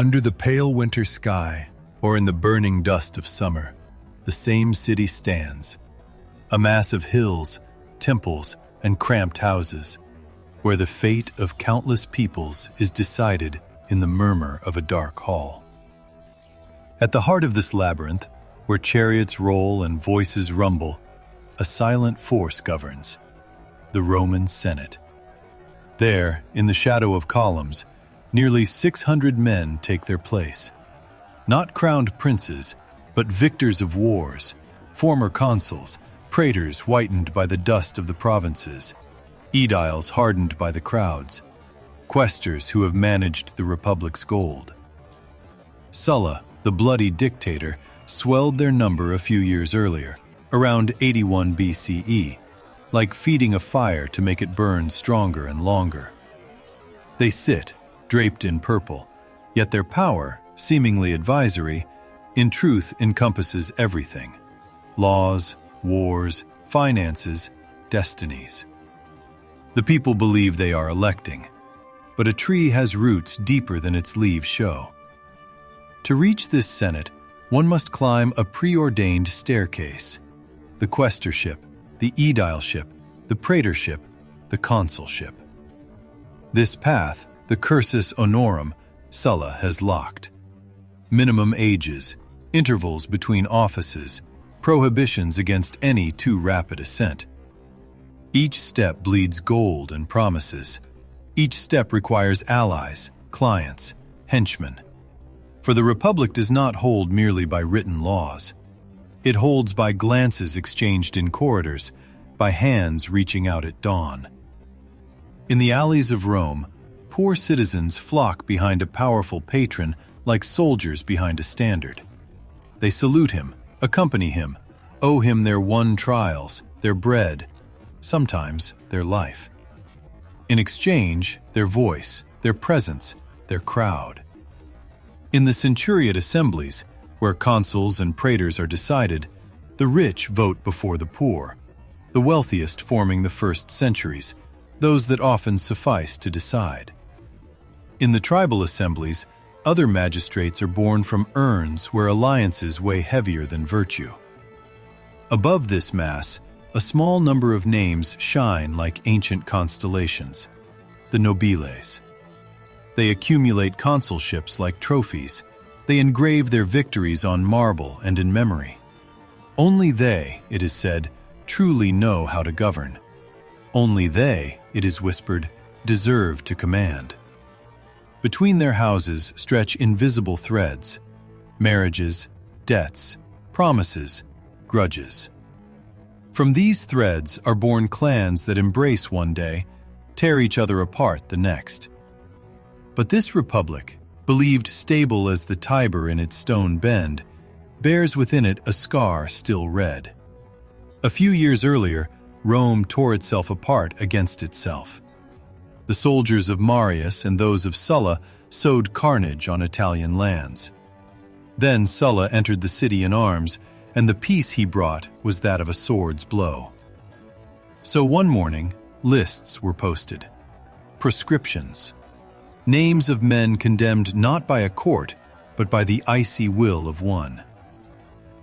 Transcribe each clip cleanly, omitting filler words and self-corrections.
Under the pale winter sky, or in the burning dust of summer, the same city stands, a mass of hills, temples, and cramped houses, where the fate of countless peoples is decided in the murmur of a dark hall. At the heart of this labyrinth, where chariots roll and voices rumble, a silent force governs, the Roman Senate. There, in the shadow of columns, nearly 600 men take their place. Not crowned princes, but victors of wars, former consuls, praetors whitened by the dust of the provinces, aediles hardened by the crowds, quaestors who have managed the republic's gold. Sulla, the bloody dictator, swelled their number a few years earlier, around 81 BCE, like feeding a fire to make it burn stronger and longer. They sit, draped in purple, yet their power, seemingly advisory, in truth encompasses everything: laws, wars, finances, destinies. The people believe they are electing, but a tree has roots deeper than its leaves show. To reach this Senate, one must climb a preordained staircase: the quaestorship, the aedileship, the praetorship, the consulship. This path, the cursus honorum, Sulla has locked. Minimum ages, intervals between offices, prohibitions against any too rapid ascent. Each step bleeds gold and promises. Each step requires allies, clients, henchmen. For the Republic does not hold merely by written laws. It holds by glances exchanged in corridors, by hands reaching out at dawn. In the alleys of Rome, poor citizens flock behind a powerful patron like soldiers behind a standard. They salute him, accompany him, owe him their won trials, their bread, sometimes their life. In exchange, their voice, their presence, their crowd. In the centuriate assemblies, where consuls and praetors are decided, the rich vote before the poor, the wealthiest forming the first centuries, those that often suffice to decide. In the tribal assemblies, other magistrates are born from urns where alliances weigh heavier than virtue. Above this mass, a small number of names shine like ancient constellations: the nobiles. They accumulate consulships like trophies. They engrave their victories on marble and in memory. Only they, it is said, truly know how to govern. Only they, it is whispered, deserve to command. Between their houses stretch invisible threads: marriages, debts, promises, grudges. From these threads are born clans that embrace one day, tear each other apart the next. But this republic, believed stable as the Tiber in its stone bend, bears within it a scar still red. A few years earlier, Rome tore itself apart against itself. The soldiers of Marius and those of Sulla sowed carnage on Italian lands. Then Sulla entered the city in arms, and the peace he brought was that of a sword's blow. So one morning, lists were posted. Proscriptions. Names of men condemned not by a court, but by the icy will of one.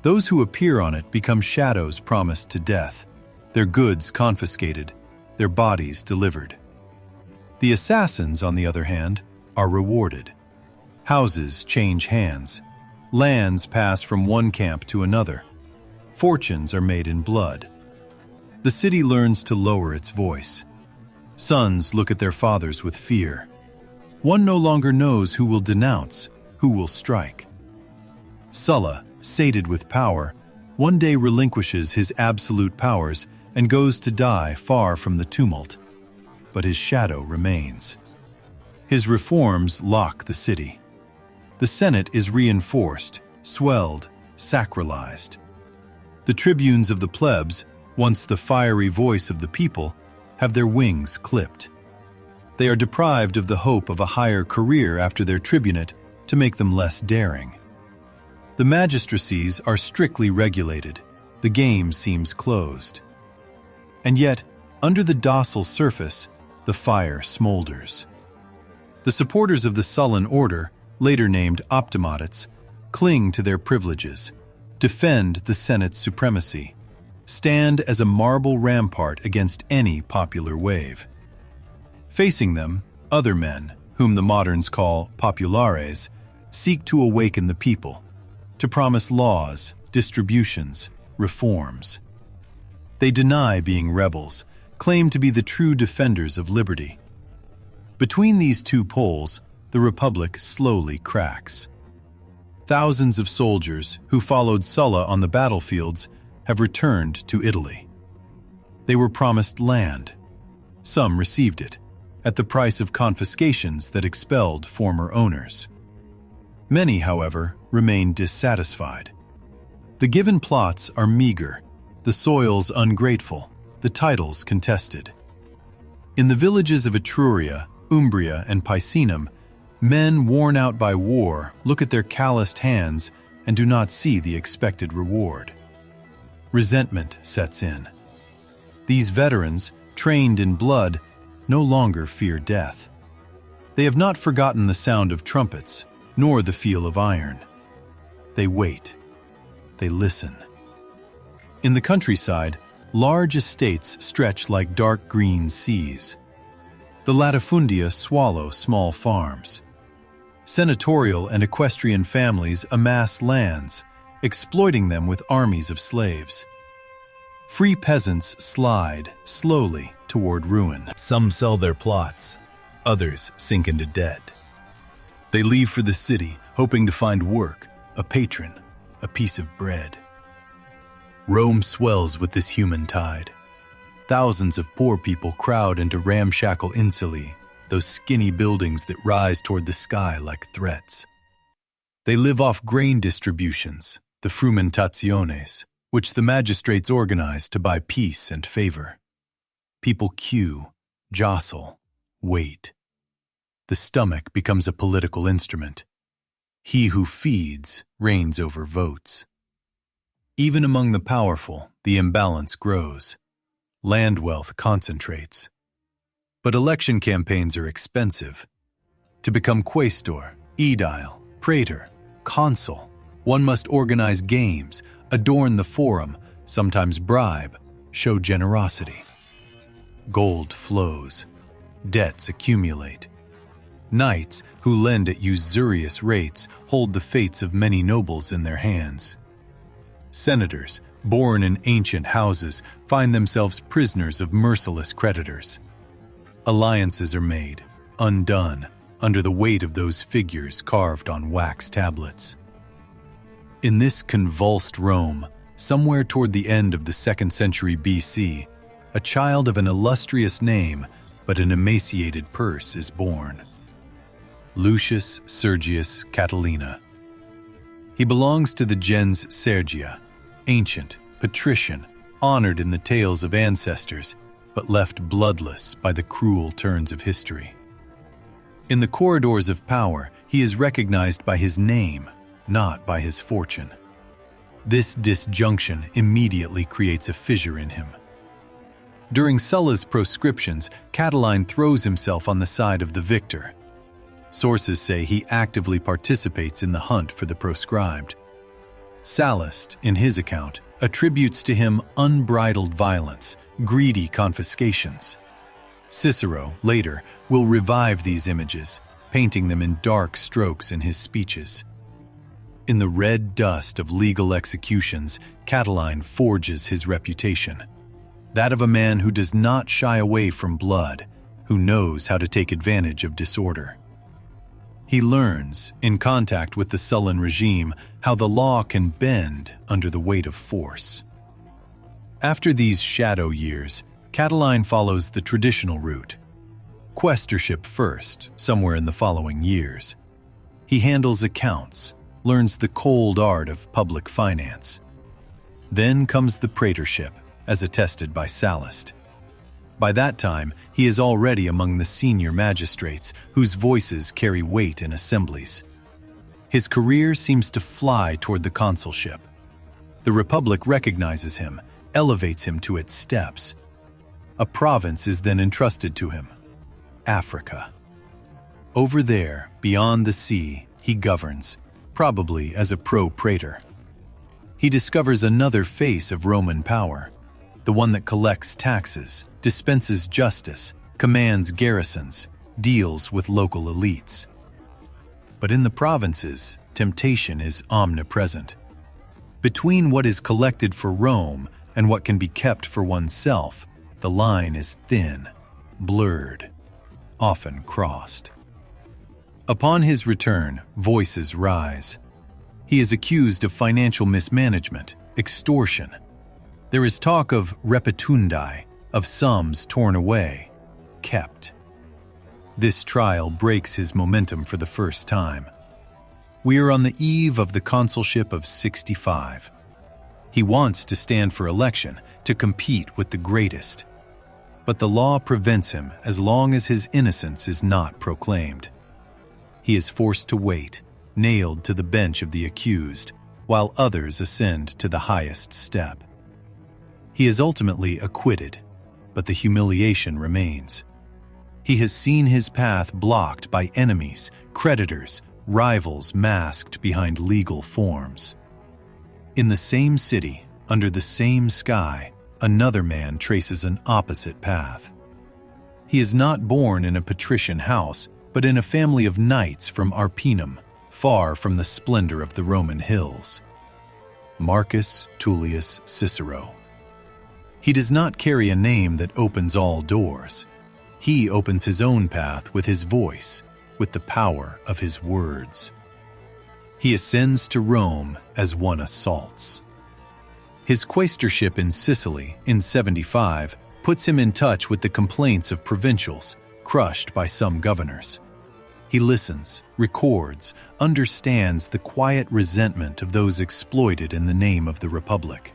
Those who appear on it become shadows promised to death, their goods confiscated, their bodies delivered. The assassins, on the other hand, are rewarded. Houses change hands. Lands pass from one camp to another. Fortunes are made in blood. The city learns to lower its voice. Sons look at their fathers with fear. One no longer knows who will denounce, who will strike. Sulla, sated with power, one day relinquishes his absolute powers and goes to die far from the tumult. But his shadow remains. His reforms lock the city. The Senate is reinforced, swelled, sacralized. The tribunes of the plebs, once the fiery voice of the people, have their wings clipped. They are deprived of the hope of a higher career after their tribunate to make them less daring. The magistracies are strictly regulated. The game seems closed. And yet, under the docile surface, the fire smolders. The supporters of the sullen order, later named optimates, cling to their privileges, defend the Senate's supremacy, stand as a marble rampart against any popular wave. Facing them, other men, whom the moderns call populares, seek to awaken the people, to promise laws, distributions, reforms. They deny being rebels, claim to be the true defenders of liberty. Between these two poles, the Republic slowly cracks. Thousands of soldiers who followed Sulla on the battlefields have returned to Italy. They were promised land. Some received it, at the price of confiscations that expelled former owners. Many, however, remain dissatisfied. The given plots are meager, the soils ungrateful, the titles contested. In the villages of Etruria, Umbria, and Picenum, men worn out by war look at their calloused hands and do not see the expected reward. Resentment sets in. These veterans, trained in blood, no longer fear death. They have not forgotten the sound of trumpets, nor the feel of iron. They wait. They listen. In the countryside, large estates stretch like dark green seas. The latifundia swallow small farms. Senatorial and equestrian families amass lands, exploiting them with armies of slaves. Free peasants slide slowly toward ruin. Some sell their plots, others sink into debt. They leave for the city, hoping to find work, a patron, a piece of bread. Rome swells with this human tide. Thousands of poor people crowd into ramshackle insulae, those skinny buildings that rise toward the sky like threats. They live off grain distributions, the frumentationes, which the magistrates organize to buy peace and favor. People queue, jostle, wait. The stomach becomes a political instrument. He who feeds reigns over votes. Even among the powerful, the imbalance grows. Land wealth concentrates. But election campaigns are expensive. To become quaestor, aedile, praetor, consul, one must organize games, adorn the forum, sometimes bribe, show generosity. Gold flows. Debts accumulate. Knights who lend at usurious rates hold the fates of many nobles in their hands. Senators, born in ancient houses, find themselves prisoners of merciless creditors. Alliances are made, undone, under the weight of those figures carved on wax tablets. In this convulsed Rome, somewhere toward the end of the 2nd century BC, a child of an illustrious name but an emaciated purse is born. Lucius Sergius Catilina. He belongs to the gens Sergia, ancient, patrician, honored in the tales of ancestors, but left bloodless by the cruel turns of history. In the corridors of power, he is recognized by his name, not by his fortune. This disjunction immediately creates a fissure in him. During Sulla's proscriptions, Catiline throws himself on the side of the victor. Sources say he actively participates in the hunt for the proscribed. Sallust, in his account, attributes to him unbridled violence, greedy confiscations. Cicero, later, will revive these images, painting them in dark strokes in his speeches. In the red dust of legal executions, Catiline forges his reputation, that of a man who does not shy away from blood, who knows how to take advantage of disorder. He learns, in contact with the Sullan regime, how the law can bend under the weight of force. After these shadow years, Catiline follows the traditional route. Quaestorship first, somewhere in the following years. He handles accounts, learns the cold art of public finance. Then comes the praetorship, as attested by Sallust. By that time, he is already among the senior magistrates whose voices carry weight in assemblies. His career seems to fly toward the consulship. The Republic recognizes him, elevates him to its steps. A province is then entrusted to him, Africa. Over there, beyond the sea, he governs, probably as a pro-praetor. He discovers another face of Roman power, the one that collects taxes, dispenses justice, commands garrisons, deals with local elites. But in the provinces, temptation is omnipresent. Between what is collected for Rome and what can be kept for oneself, the line is thin, blurred, often crossed. Upon his return, voices rise. He is accused of financial mismanagement, extortion. There is talk of repitundi, of sums torn away, kept. This trial breaks his momentum for the first time. We are on the eve of the consulship of 65. He wants to stand for election, to compete with the greatest. But the law prevents him as long as his innocence is not proclaimed. He is forced to wait, nailed to the bench of the accused, while others ascend to the highest step. He is ultimately acquitted, but the humiliation remains. He has seen his path blocked by enemies, creditors, rivals masked behind legal forms. In the same city, under the same sky, another man traces an opposite path. He is not born in a patrician house, but in a family of knights from Arpinum, far from the splendor of the Roman hills. Marcus Tullius Cicero. He does not carry a name that opens all doors. He opens his own path with his voice, with the power of his words. He ascends to Rome as one assaults. His quaestorship in Sicily in 75 puts him in touch with the complaints of provincials, crushed by some governors. He listens, records, understands the quiet resentment of those exploited in the name of the Republic.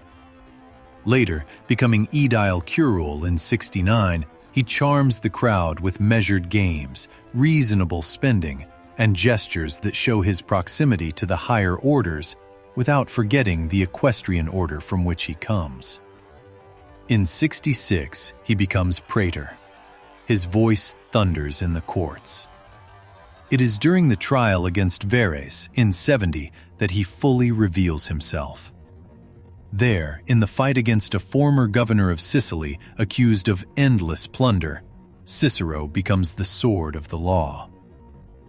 Later, becoming aedile curule in 69, he charms the crowd with measured games, reasonable spending, and gestures that show his proximity to the higher orders without forgetting the equestrian order from which he comes. In 66, he becomes praetor. His voice thunders in the courts. It is during the trial against Verres in 70 that he fully reveals himself. There, in the fight against a former governor of Sicily accused of endless plunder, Cicero becomes the sword of the law.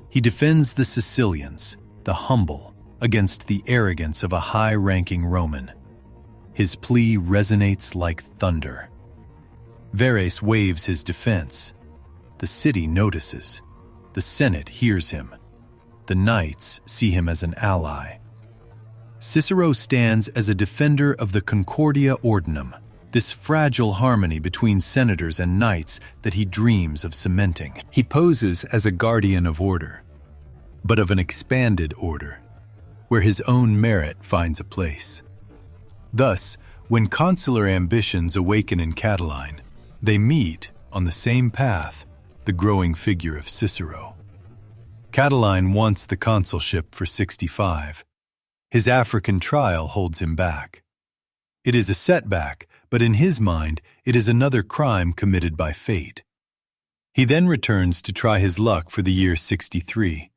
He defends the Sicilians, the humble, against the arrogance of a high-ranking Roman. His plea resonates like thunder. Verres waives his defense. The city notices. The Senate hears him. The knights see him as an ally. Cicero stands as a defender of the Concordia Ordinum, this fragile harmony between senators and knights that he dreams of cementing. He poses as a guardian of order, but of an expanded order, where his own merit finds a place. Thus, when consular ambitions awaken in Catiline, they meet, on the same path, the growing figure of Cicero. Catiline wants the consulship for 65. His African trial holds him back. It is a setback, but in his mind, it is another crime committed by fate. He then returns to try his luck for the year 63.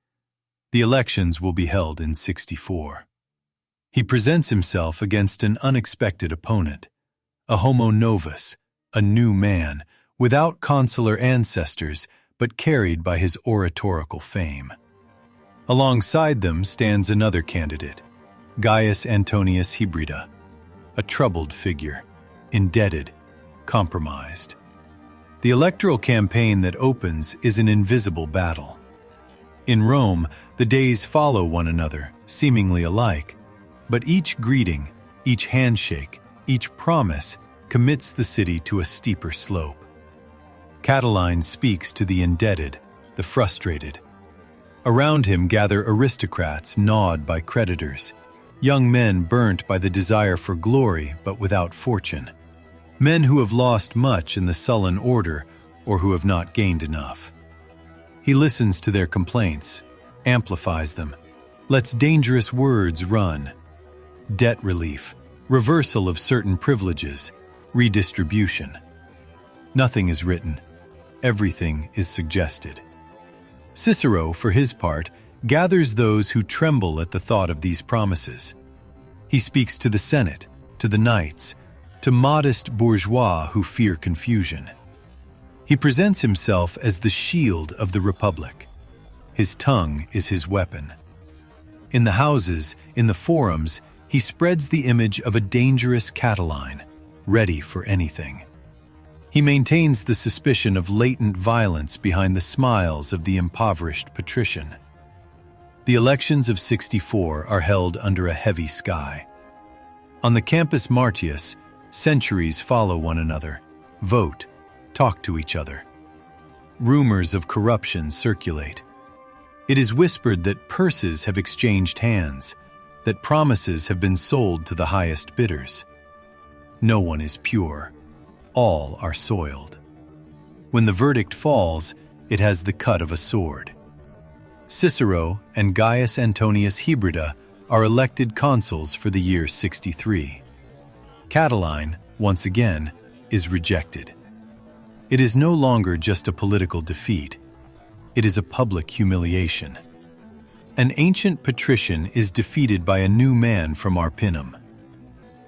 The elections will be held in 64. He presents himself against an unexpected opponent, a homo novus, a new man, without consular ancestors, but carried by his oratorical fame. Alongside them stands another candidate, Gaius Antonius Hybrida, a troubled figure, indebted, compromised. The electoral campaign that opens is an invisible battle. In Rome, the days follow one another, seemingly alike, but each greeting, each handshake, each promise commits the city to a steeper slope. Catiline speaks to the indebted, the frustrated. Around him gather aristocrats gnawed by creditors, young men burnt by the desire for glory but without fortune, men who have lost much in the sullen order or who have not gained enough. He listens to their complaints, amplifies them, lets dangerous words run. Debt relief, reversal of certain privileges, redistribution. Nothing is written. Everything is suggested. Cicero, for his part, gathers those who tremble at the thought of these promises. He speaks to the Senate, to the knights, to modest bourgeois who fear confusion. He presents himself as the shield of the Republic. His tongue is his weapon. In the houses, in the forums, he spreads the image of a dangerous Catiline, ready for anything. He maintains the suspicion of latent violence behind the smiles of the impoverished patrician. The elections of '64 are held under a heavy sky. On the Campus Martius, centuries follow one another, vote, talk to each other. Rumors of corruption circulate. It is whispered that purses have exchanged hands, that promises have been sold to the highest bidders. No one is pure. All are soiled. When the verdict falls, it has the cut of a sword. Cicero and Gaius Antonius Hybrida are elected consuls for the year 63. Catiline, once again, is rejected. It is no longer just a political defeat. It is a public humiliation. An ancient patrician is defeated by a new man from Arpinum.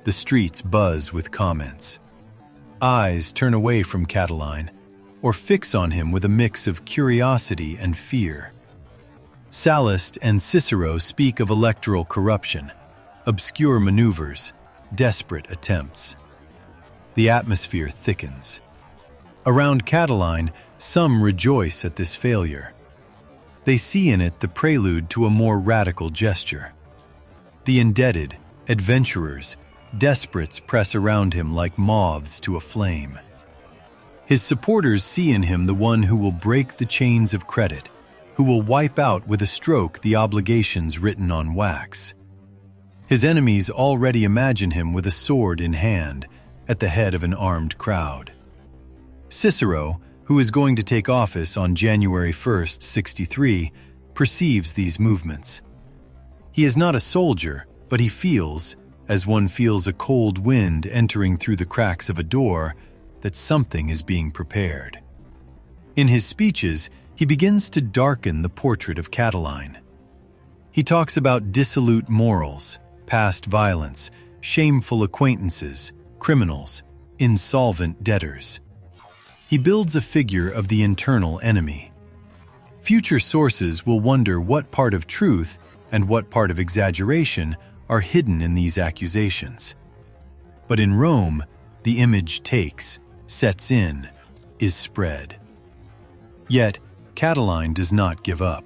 The streets buzz with comments. Eyes turn away from Catiline, or fix on him with a mix of curiosity and fear. Sallust and Cicero speak of electoral corruption, obscure maneuvers, desperate attempts. The atmosphere thickens. Around Catiline, some rejoice at this failure. They see in it the prelude to a more radical gesture. The indebted, adventurers, desperates press around him like moths to a flame. His supporters see in him the one who will break the chains of credit, who will wipe out with a stroke the obligations written on wax. His enemies already imagine him with a sword in hand, at the head of an armed crowd. Cicero, who is going to take office on January 1st, 63, perceives these movements. He is not a soldier, but he feels, as one feels a cold wind entering through the cracks of a door, that something is being prepared. In his speeches, he begins to darken the portrait of Catiline. He talks about dissolute morals, past violence, shameful acquaintances, criminals, insolvent debtors. He builds a figure of the internal enemy. Future sources will wonder what part of truth and what part of exaggeration are hidden in these accusations. But in Rome, the image takes, sets in, is spread. Yet, Catiline does not give up.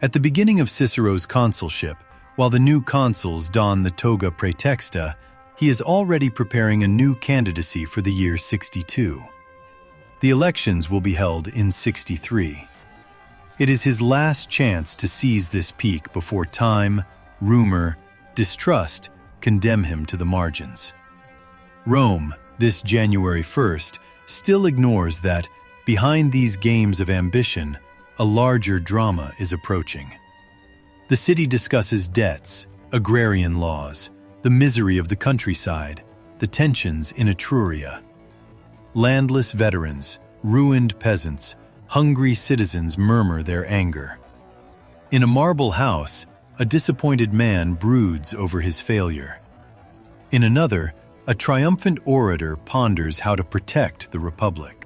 At the beginning of Cicero's consulship, while the new consuls don the toga praetexta, he is already preparing a new candidacy for the year 62. The elections will be held in 63. It is his last chance to seize this peak before time, rumor, distrust condemn him to the margins. Rome, this January 1st, still ignores that, behind these games of ambition, a larger drama is approaching. The city discusses debts, agrarian laws, the misery of the countryside, the tensions in Etruria. Landless veterans, ruined peasants, hungry citizens murmur their anger. In a marble house, a disappointed man broods over his failure. In another, a triumphant orator ponders how to protect the Republic.